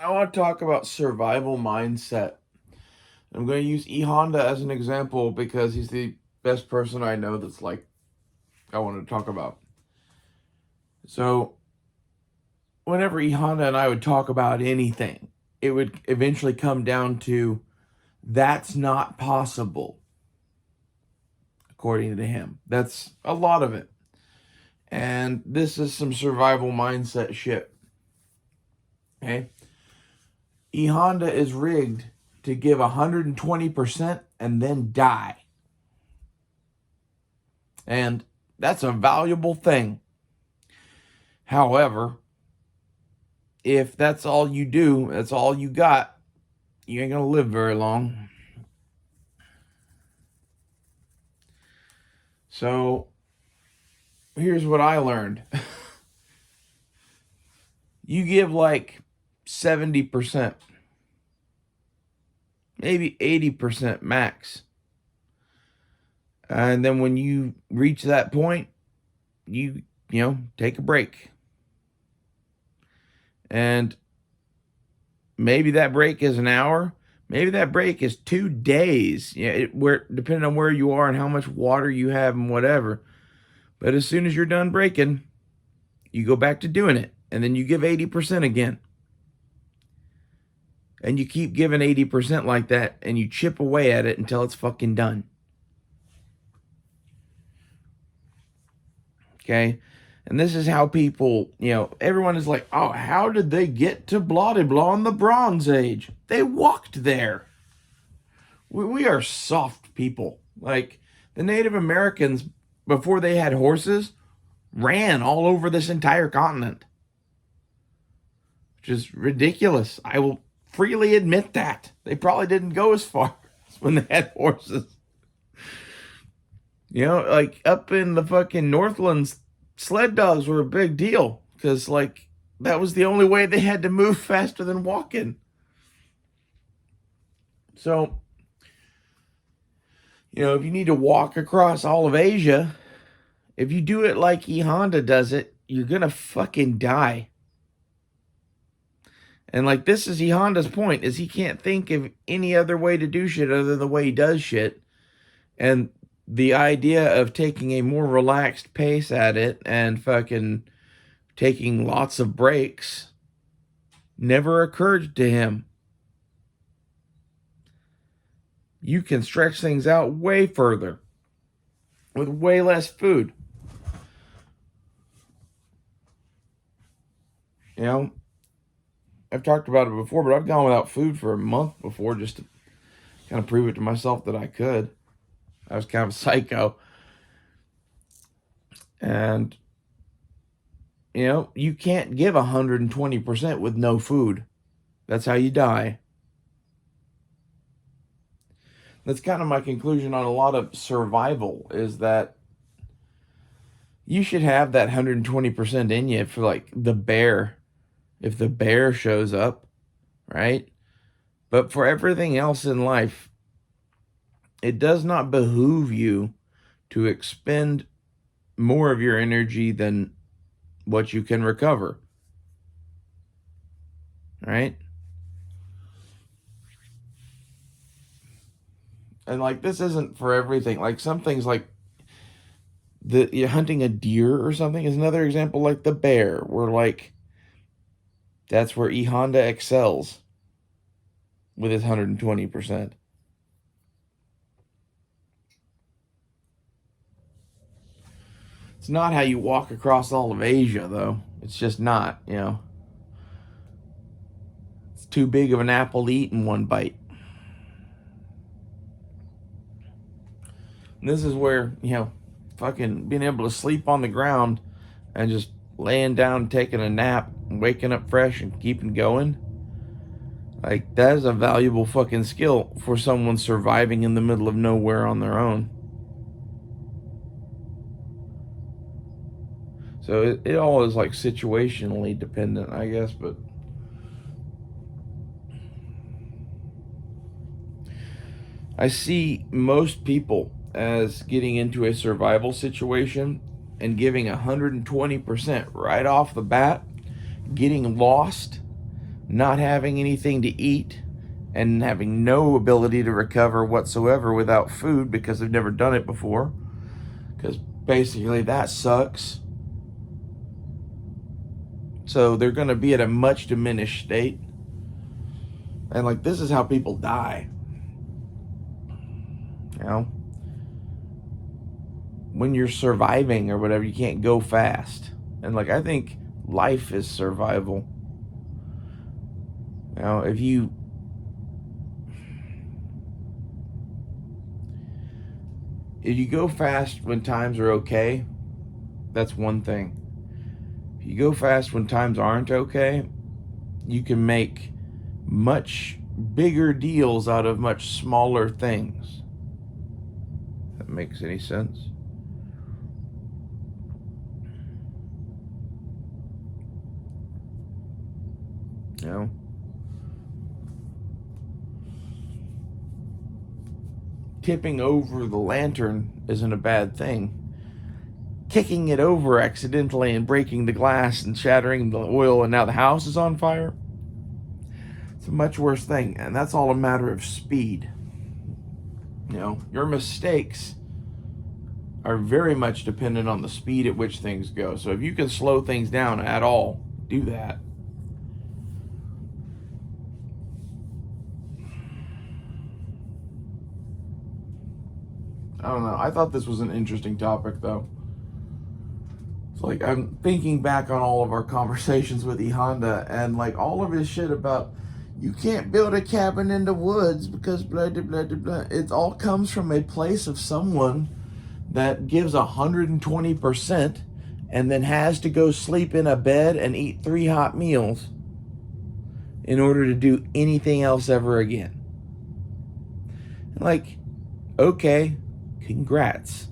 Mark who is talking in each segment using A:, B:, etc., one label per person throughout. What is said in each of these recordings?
A: I want to talk about survival mindset. I'm going to use E Honda as an example because he's the best person I know that's like I want to talk about. So, whenever E Honda and I would talk about anything, it would eventually come down to that's not possible, according to him. That's a lot of it. And this is some survival mindset shit. Okay? E Honda is rigged to give 120% and then die. And that's a valuable thing. However, if that's all you do, that's all you got, you ain't going to live very long. So, here's what I learned. You give like 70%, maybe 80% max. And then when you reach that point, you take a break. And maybe that break is an hour, maybe that break is 2 days. Where depending on where you are and how much water you have and whatever. But as soon as you're done breaking, you go back to doing it, and then you give 80% again. And you keep giving 80% like that, and you chip away at it until it's fucking done. Okay? And this is how people, everyone is like, oh, how did they get to blah de blah in the Bronze Age? They walked there. We are soft people. Like the Native Americans, before they had horses, ran all over this entire continent, which is ridiculous. I will freely admit that. They probably didn't go as far as when they had horses. Like up in the fucking Northlands, sled dogs were a big deal because, like, that was the only way they had to move faster than walking. So, if you need to walk across all of Asia, if you do it like E Honda does it, you're going to fucking die. And like, this is E Honda's point, is he can't think of any other way to do shit other than the way he does shit. And the idea of taking a more relaxed pace at it and fucking taking lots of breaks never occurred to him. You can stretch things out way further with way less food. I've talked about it before, but I've gone without food for a month before just to kind of prove it to myself that I could. I was kind of a psycho. And, you can't give 120% with no food. That's how you die. That's kind of my conclusion on a lot of survival, is that you should have that 120% in you for like the bear, if the bear shows up, right? But for everything else in life, it does not behoove you to expend more of your energy than what you can recover, right? And like, this isn't for everything. Like some things, like you're hunting a deer or something, is another example. Like the bear, where like that's where E Honda excels with his 120%. It's not how you walk across all of Asia, though. It's just not, It's too big of an apple to eat in one bite. And this is where, fucking being able to sleep on the ground and just laying down, taking a nap, and waking up fresh and keeping going. Like, that is a valuable fucking skill for someone surviving in the middle of nowhere on their own. So it all is like situationally dependent, I guess, but I see most people as getting into a survival situation and giving 120% right off the bat, getting lost, not having anything to eat and having no ability to recover whatsoever without food because they've never done it before. Because basically that sucks. So they're going to be at a much diminished state. And like, this is how people die. You know? When you're surviving or whatever, you can't go fast. And like, I think life is survival. You know, if you go fast when times are okay, that's one thing. If you go fast when times aren't okay, you can make much bigger deals out of much smaller things. If that makes any sense? You know? Tipping over the lantern isn't a bad thing. Kicking it over accidentally and breaking the glass and shattering the oil and now the house is on fire, it's a much worse thing. And that's all a matter of speed. You know, your mistakes are very much dependent on the speed at which things go. So if you can slow things down at all, do that. I don't know. I thought this was an interesting topic, though. It's like, I'm thinking back on all of our conversations with E Honda and like all of his shit about you can't build a cabin in the woods because blah, blah, blah, blah. It all comes from a place of someone that gives 120% and then has to go sleep in a bed and eat 3 hot meals in order to do anything else ever again. Like, okay, congrats.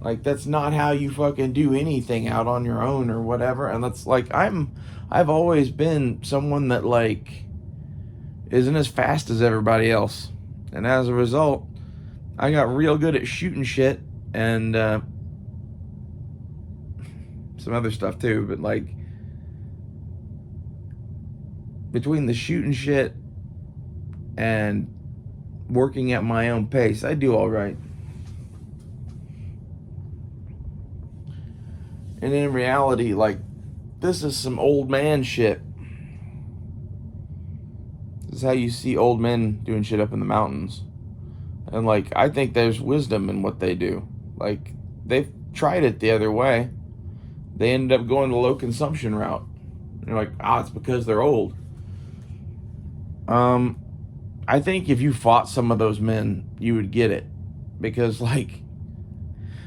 A: Like, that's not how you fucking do anything out on your own or whatever. And that's like, I've always been someone that like isn't as fast as everybody else. And as a result, I got real good at shooting shit and some other stuff too. But like, between the shooting shit and working at my own pace, I do all right. And in reality, like, this is some old man shit. This is how you see old men doing shit up in the mountains. And like, I think there's wisdom in what they do. Like, they've tried it the other way. They ended up going the low consumption route. And they're like, it's because they're old. I think if you fought some of those men, you would get it. Because like,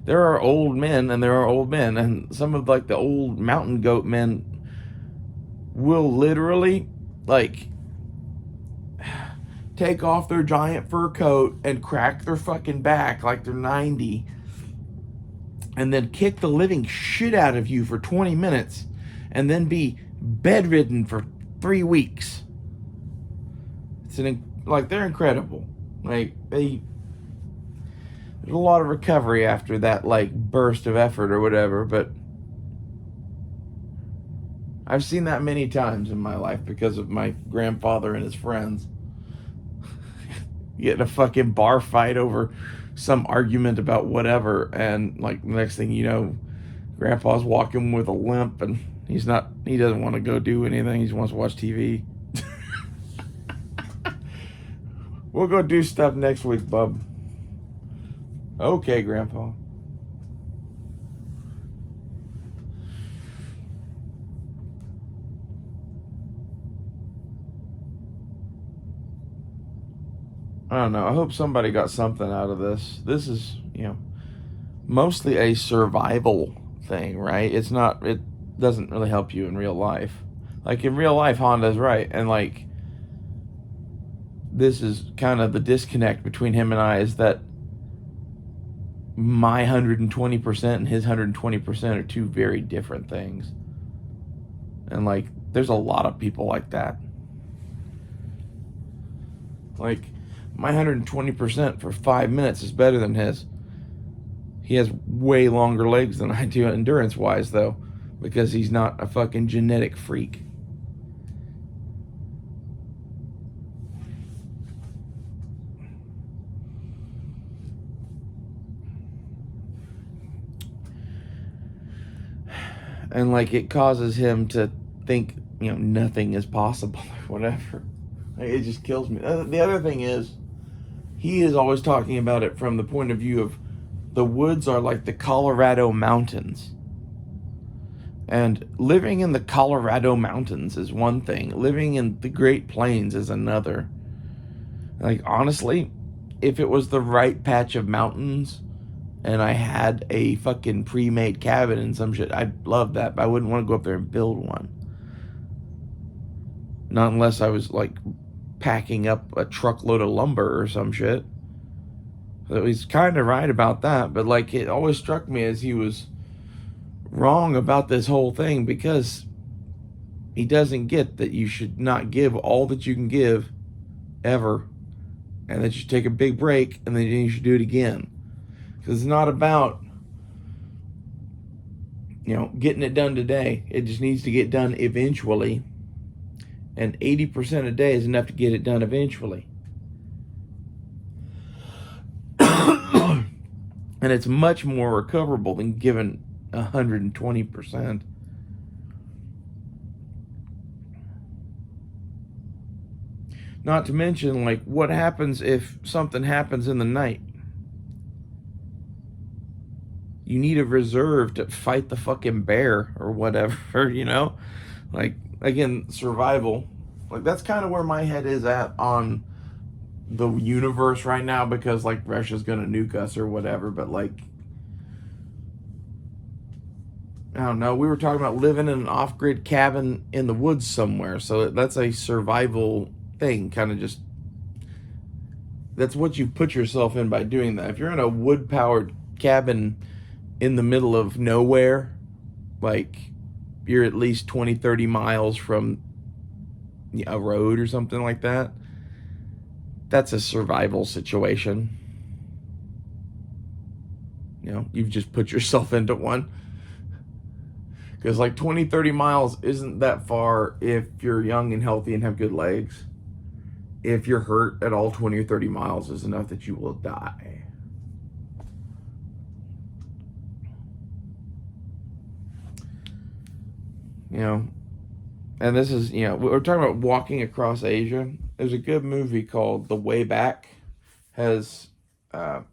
A: there are old men and there are old men, and some of like the old mountain goat men will literally like take off their giant fur coat and crack their fucking back like they're 90 and then kick the living shit out of you for 20 minutes and then be bedridden for 3 weeks. They're incredible. Like, there's a lot of recovery after that like burst of effort or whatever, but I've seen that many times in my life because of my grandfather and his friends. Get in a fucking bar fight over some argument about whatever, and like the next thing you know, grandpa's walking with a limp and he doesn't want to go do anything, he just wants to watch TV. We'll go do stuff next week, bub. Okay, Grandpa. I don't know. I hope somebody got something out of this. This is, mostly a survival thing, right? It doesn't really help you in real life. Like, in real life, Honda's right. And, like, this is kind of the disconnect between him and I, is that my 120% and his 120% are two very different things. And like, there's a lot of people like that. Like, my 120% for 5 minutes is better than his. He has way longer legs than I do endurance wise though, because he's not a fucking genetic freak. And like it causes him to think, nothing is possible or whatever. Like, it just kills me. The other thing is, he is always talking about it from the point of view of the woods are like the Colorado mountains. And living in the Colorado mountains is one thing. Living in the Great Plains is another. Like, honestly, if it was the right patch of mountains and I had a fucking pre-made cabin and some shit, I'd love that, but I wouldn't want to go up there and build one. Not unless I was, like, packing up a truckload of lumber or some shit. So he's kind of right about that, but, like, it always struck me as he was wrong about this whole thing because he doesn't get that you should not give all that you can give ever, and that you should take a big break and then you should do it again. Because it's not about, getting it done today. It just needs to get done eventually. And 80% a day is enough to get it done eventually. And it's much more recoverable than giving 120%. Not to mention, like, what happens if something happens in the night? You need a reserve to fight the fucking bear or whatever, Like, again, survival. Like, that's kind of where my head is at on the universe right now, because, like, Russia's gonna nuke us or whatever, but, like, I don't know. We were talking about living in an off-grid cabin in the woods somewhere, so that's a survival thing, kind of just... That's what you put yourself in by doing that. If you're in a wood-powered cabin in the middle of nowhere, like, you're at least 20, 30 miles from a road or something like that, that's a survival situation. You've just put yourself into one. Because, like, 20, 30 miles isn't that far if you're young and healthy and have good legs. If you're hurt at all, 20 or 30 miles is enough that you will die. And this is, we're talking about walking across Asia. There's a good movie called The Way Back. Has Ed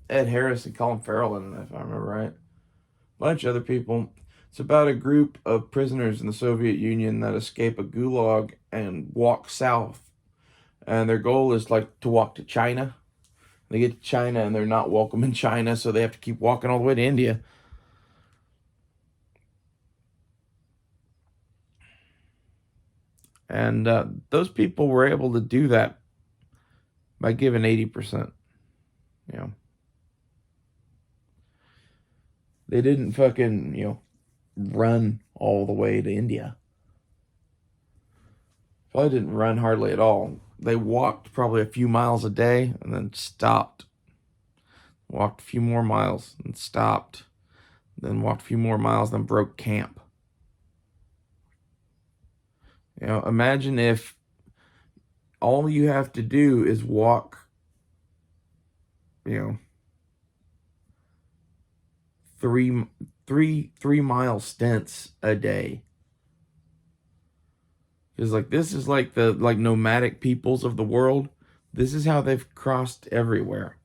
A: Harris and Colin Farrell in it, if I remember right. A bunch of other people. It's about a group of prisoners in the Soviet Union that escape a gulag and walk south. And their goal is, like, to walk to China. They get to China and they're not welcome in China, so they have to keep walking all the way to India. And those people were able to do that by giving 80%. They didn't fucking, run all the way to India. Probably didn't run hardly at all. They walked probably a few miles a day and then stopped. Walked a few more miles and stopped. Then walked a few more miles, then broke camp. Imagine if all you have to do is walk, 3 mile stints a day. Because, like, this is like the, like, nomadic peoples of the world. This is how they've crossed everywhere.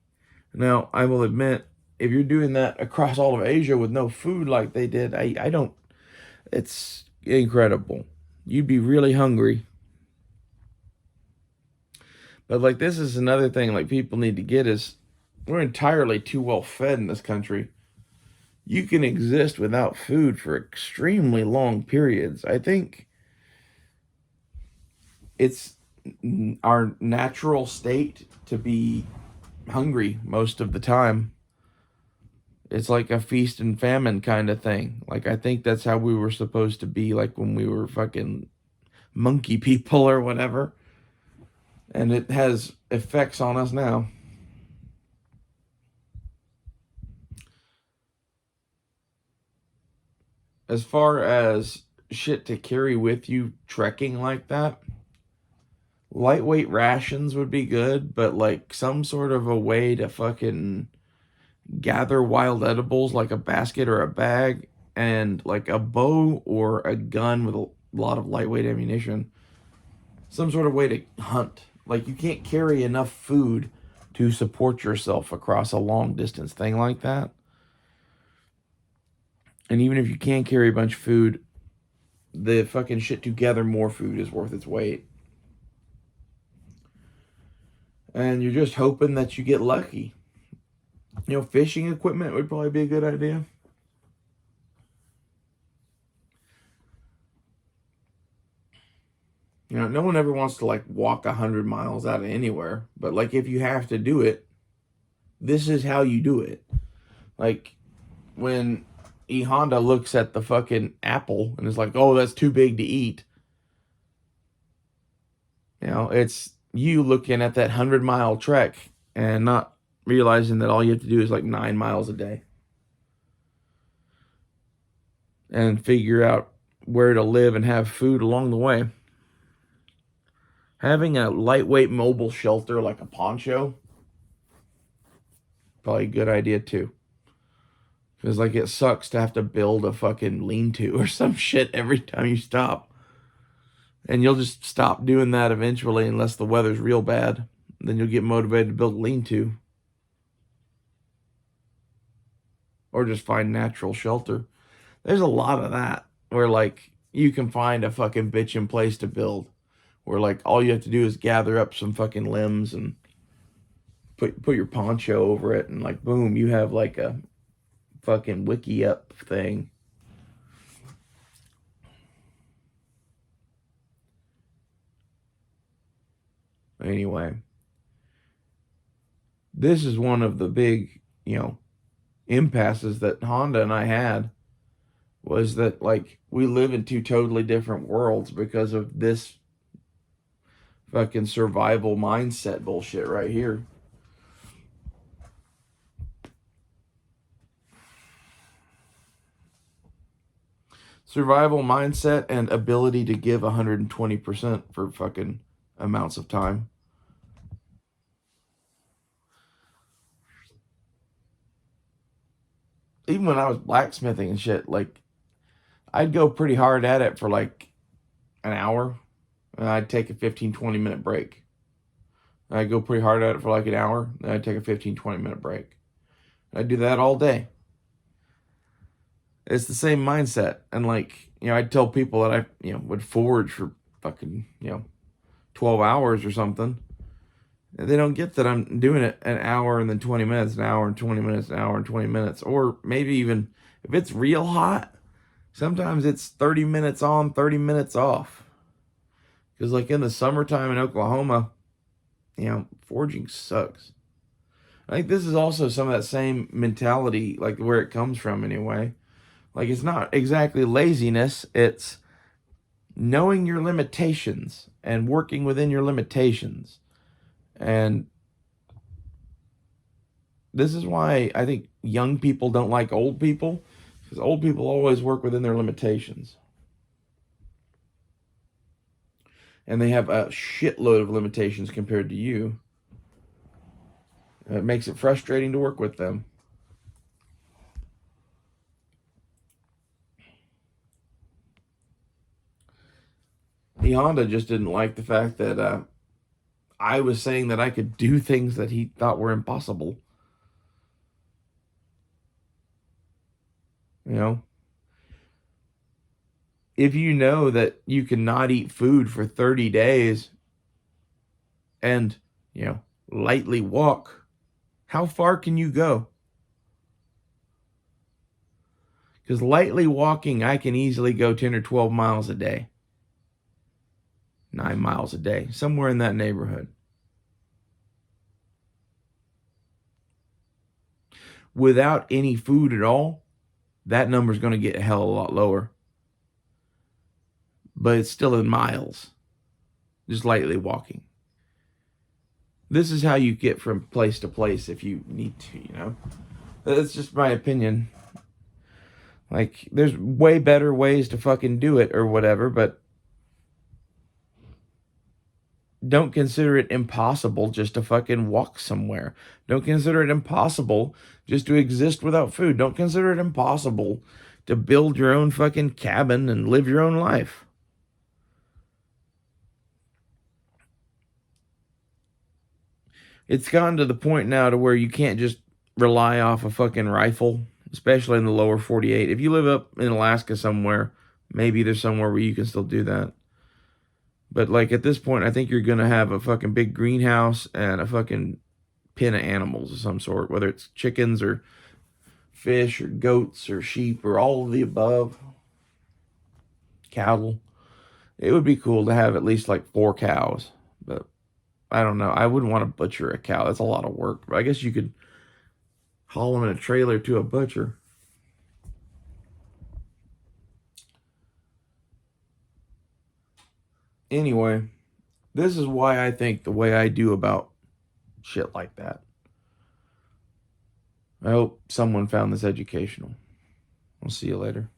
A: Now, I will admit, if you're doing that across all of Asia with no food like they did, I don't, it's incredible. You'd be really hungry. But, like, this is another thing, like, people need to get is we're entirely too well fed in this country. You can exist without food for extremely long periods. I think it's our natural state to be hungry most of the time. It's like a feast and famine kind of thing. Like, I think that's how we were supposed to be, like, when we were fucking monkey people or whatever. And it has effects on us now. As far as shit to carry with you trekking like that, lightweight rations would be good, but, like, some sort of a way to fucking gather wild edibles, like a basket or a bag, and like a bow or a gun with a lot of lightweight ammunition, some sort of way to hunt. Like, you can't carry enough food to support yourself across a long distance thing like that. And even if you can carry a bunch of food, the fucking shit to gather more food is worth its weight. And you're just hoping that you get lucky. You know, fishing equipment would probably be a good idea. You know, no one ever wants to like walk 100 miles out of anywhere, but like if you have to do it, this is how you do it. Like when E Honda looks at the fucking apple and is like, "Oh, that's too big to eat." You know, it's you looking at that 100-mile trek and not realizing that all you have to do is like 9 miles a day and figure out where to live and have food along the way. Having a lightweight mobile shelter like a poncho, probably a good idea too. Because like it sucks to have to build a fucking lean-to or some shit every time you stop. And you'll just stop doing that eventually unless the weather's real bad. Then you'll get motivated to build a lean-to. Or just find natural shelter. There's a lot of that where like you can find a fucking bitchin' place to build. Where like all you have to do is gather up some fucking limbs and put your poncho over it and like boom, you have like a fucking wiki up thing. Anyway, this is one of the big, you know, impasses that Honda and I had, was that like we live in two totally different worlds because of this fucking survival mindset bullshit right here. Survival mindset and ability to give 120% for fucking amounts of time. Even when I was blacksmithing and shit, like I'd go pretty hard at it for like an hour and I'd take a 15-20 minute break. I'd go pretty hard at it for like an hour, then I'd take a 15-20 minute break. I'd do that all day. It's the same mindset. And like, you know, I'd tell people that I, you know, would forage for fucking, you know, 12 hours or something. They don't get that I'm doing it an hour and then 20 minutes, an hour and 20 minutes, an hour and 20 minutes. Or maybe even if it's real hot, sometimes it's 30 minutes on, 30 minutes off. Because like in the summertime in Oklahoma, you know, foraging sucks. I think this is also some of that same mentality, like where it comes from anyway. Like it's not exactly laziness, it's knowing your limitations and working within your limitations. And this is why I think young people don't like old people, because old people always work within their limitations. And they have a shitload of limitations compared to you. It makes it frustrating to work with them. E Honda just didn't like the fact that I was saying that I could do things that he thought were impossible. You know? If you know that you cannot eat food for 30 days and, you know, lightly walk, how far can you go? Because lightly walking, I can easily go 10 or 12 miles a day. 9 miles a day, somewhere in that neighborhood. Without any food at all, that number's going to get a hell of a lot lower. But it's still in miles, just lightly walking. This is how you get from place to place if you need to, you know? That's just my opinion. Like, there's way better ways to fucking do it or whatever, but don't consider it impossible just to fucking walk somewhere. Don't consider it impossible just to exist without food. Don't consider it impossible to build your own fucking cabin and live your own life. It's gotten to the point now to where you can't just rely off a fucking rifle, especially in the lower 48. If you live up in Alaska somewhere, maybe there's somewhere where you can still do that. But like at this point, I think you're gonna have a fucking big greenhouse and a fucking pen of animals of some sort, whether it's chickens or fish or goats or sheep or all of the above, cattle. It would be cool to have at least like 4 cows, but I don't know. I wouldn't want to butcher a cow. That's a lot of work. But I guess you could haul them in a trailer to a butcher. Anyway, this is why I think the way I do about shit like that. I hope someone found this educational. I'll see you later.